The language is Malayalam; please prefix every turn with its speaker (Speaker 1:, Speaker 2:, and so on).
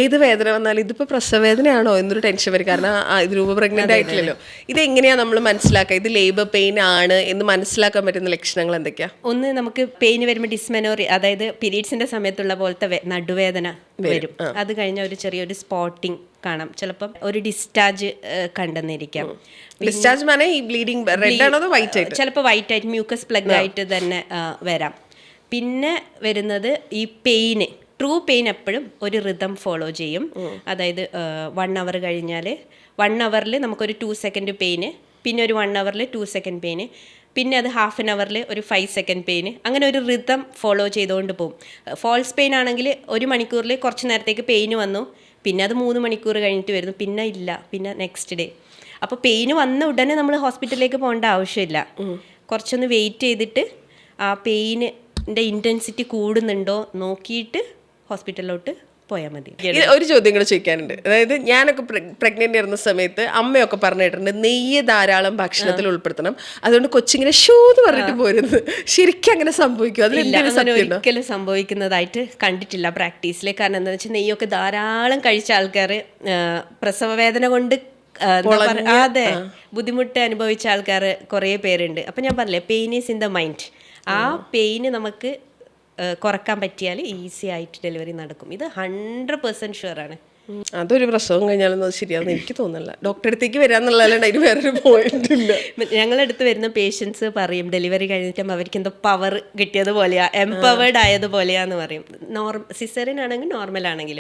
Speaker 1: ഏത് വേദന വന്നാലും ഇതിപ്പോൾ പ്രസവവേദനയാണോ എന്നൊരു ടെൻഷൻ വരും. കാരണം ഇത് രൂപ പ്രഗ്നന്റ് ആയിട്ടില്ലല്ലോ. ഇതെങ്ങനെയാ നമ്മൾ മനസ്സിലാക്കുക ഇത് ലേബർ പെയിൻ ആണ് എന്ന് മനസ്സിലാക്കാൻ പറ്റുന്ന ലക്ഷണങ്ങൾ എന്തൊക്കെയാ?
Speaker 2: ഒന്ന്, നമുക്ക് പെയിൻ വരുമ്പോൾ ഡിസ്മെനോറി, അതായത് പീരീഡ്സിന്റെ സമയത്തുള്ള പോലത്തെ നടുവേദന വരും. അത് കഴിഞ്ഞ ഒരു ചെറിയൊരു സ്പോട്ടിങ് കാണാം. ചിലപ്പം ഒരു ഡിസ്ചാർജ് കണ്ടെന്നിരിക്കാം.
Speaker 1: ഡിസ്ചാർജ് മാനേ ഈ ബ്ലീഡിംഗ് റെഡ് ആണോ വൈറ്റ് ആയിട്ട്?
Speaker 2: ചിലപ്പോൾ വൈറ്റ് ആയിട്ട് മ്യൂക്കസ് പ്ലഗ് ആയിട്ട് തന്നെ വരാം. പിന്നെ വരുന്നത് ഈ പെയിന്, ട്രൂ പെയിൻ എപ്പോഴും ഒരു റിതം ഫോളോ ചെയ്യും. അതായത് 1 hour കഴിഞ്ഞാൽ 1 hourൽ നമുക്കൊരു 2 സെക്കൻഡ് പെയിന്, പിന്നെ ഒരു 1 hourൽ 2 സെക്കൻഡ് പെയിന്, പിന്നെ അത് ഹാഫ് ആൻ അവറിൽ ഒരു 5 സെക്കൻഡ് പെയിന്, അങ്ങനെ ഒരു റിതം ഫോളോ ചെയ്തുകൊണ്ട് പോകും. ഫോൾസ് പെയിൻ ആണെങ്കിൽ 1 മണിക്കൂറിൽ കുറച്ച് നേരത്തേക്ക് പെയിന് വന്നു, പിന്നെ അത് 3 മണിക്കൂർ കഴിഞ്ഞിട്ട് വരുന്നു, പിന്നെ ഇല്ല, പിന്നെ നെക്സ്റ്റ് ഡേ. അപ്പോൾ പെയിന് വന്ന ഉടനെ നമ്മൾ ഹോസ്പിറ്റലിലേക്ക് പോകേണ്ട ആവശ്യമില്ല. കുറച്ചൊന്ന് വെയിറ്റ് ചെയ്തിട്ട് ആ പെയിനിൻ്റെ ഇൻറ്റൻസിറ്റി കൂടുന്നുണ്ടോ നോക്കിയിട്ട് ഹോസ്പിറ്റലിലോട്ട് പോയാൽ മതി.
Speaker 1: ഒരു ചോദ്യം കൂടെ ചോദിക്കാനുണ്ട്. അതായത് ഞാനൊക്കെ പ്രഗ്നന്റ് ആയിരുന്ന സമയത്ത് അമ്മയൊക്കെ പറഞ്ഞു കേട്ടിട്ടുണ്ട് നെയ്യ് ധാരാളം ഭക്ഷണത്തിൽ ഉൾപ്പെടുത്തണം, അതുകൊണ്ട് കൊച്ചിങ്ങനെ ഷൂന്ന് പറഞ്ഞിട്ട് പോരുന്നത്. ശരിക്കും അങ്ങനെ സംഭവിക്കും?
Speaker 2: അങ്ങനെ ഒരിക്കലും സംഭവിക്കുന്നതായിട്ട് കണ്ടിട്ടില്ല പ്രാക്ടീസിൽ. കാരണം എന്താണെന്ന് വെച്ചാൽ നെയ്യൊക്കെ ധാരാളം കഴിച്ച ആൾക്കാർ പ്രസവ വേദന കൊണ്ട് അതെ ബുദ്ധിമുട്ട് അനുഭവിച്ച ആൾക്കാർ കുറേ പേരുണ്ട്. അപ്പം ഞാൻ പറഞ്ഞില്ലേ, pain is in the mind. ആ പെയിന് നമുക്ക് കുറക്കാൻ പറ്റിയാൽ ഈസി ആയിട്ട് ഡെലിവറി നടക്കും. ഇത് 100% ഷുവറാണ്.
Speaker 1: അതൊരു പ്രസവം കഴിഞ്ഞാലൊന്നും അത് ശരിയാണെന്ന് എനിക്ക് തോന്നുന്നില്ല. ഡോക്ടറെ അടുത്തേക്ക് വരാന്നുള്ളതല്ലാണ്ട് അതിന് വേറൊരു പോയിന്റ് ഇല്ല.
Speaker 2: ഞങ്ങളടുത്ത് വരുന്ന പേഷ്യൻസ് പറയും ഡെലിവറി കഴിഞ്ഞിട്ടും അവർക്ക് എന്തോ പവർ കിട്ടിയതുപോലെയാ, എംപവേർഡ് ആയതുപോലെയാന്ന് പറയും. സിസേറിയൻ ആണെങ്കിൽ നോർമൽ ആണെങ്കിലും